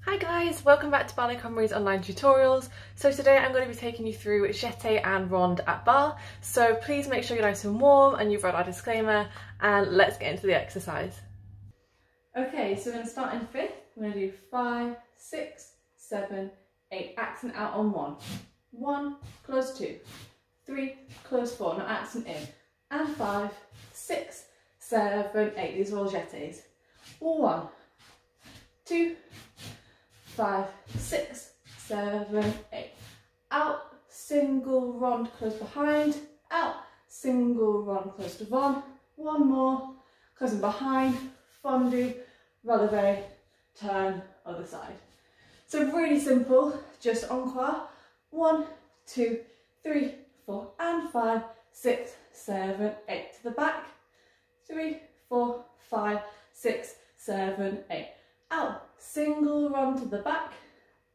Hi guys, welcome back to Ballet online tutorials. So today I'm going to be taking you through Jete and Ronds at bar. So please make sure you're nice and warm and you've read our disclaimer, and let's get into the exercise. Okay, so we're going to start in fifth. We're going to do 5, 6, 7, 8. Accent out on 1. 1, close 2. 3, close 4. Now accent in. And 5, 6, 7, 8. These are all jetés. 1, 2, 5, 6, 7, 8. Out, single rond close behind, out, single rond close to one. One more, closing behind, fondu, releve, turn, other side. So really simple, just encore. 1, 2, 3, 4, and 5, 6, 7, 8. To the back. 3, 4, 5, 6, 7, 8. Out, single run to the back,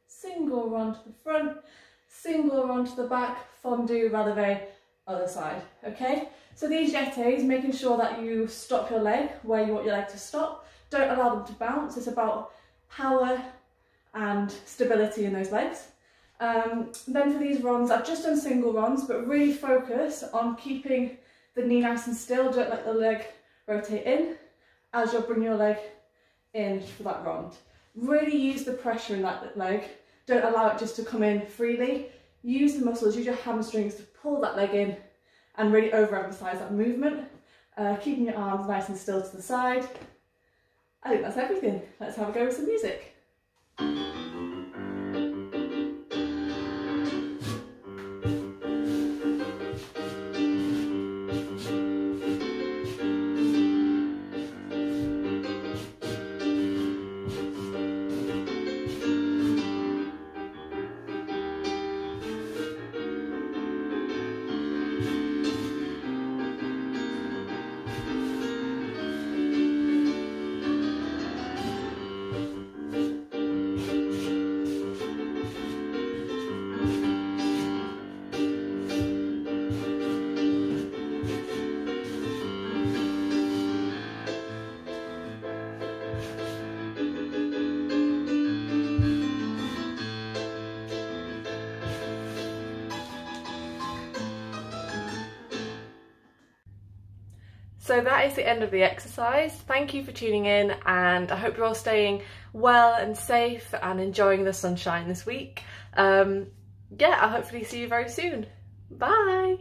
single run to the front, single run to the back, fondu, releve, other side, okay? So these jetés, making sure that you stop your leg where you want your leg to stop. Don't allow them to bounce. It's about power and stability in those legs. Then for these runs, I've just done single runs, but really focus on keeping the knee nice and still. Don't let the leg rotate in as you'll bring your leg in for that rond. Really use the pressure in that leg. Don't allow it just to come in freely. Use the muscles, use your hamstrings to pull that leg in and really overemphasize that movement. Keeping your arms nice and still to the side. I think that's everything. Let's have a go with some music. So that is the end of the exercise. Thank you for tuning in, and I hope you're all staying well and safe and enjoying the sunshine this week. Yeah, I'll hopefully see you very soon. Bye!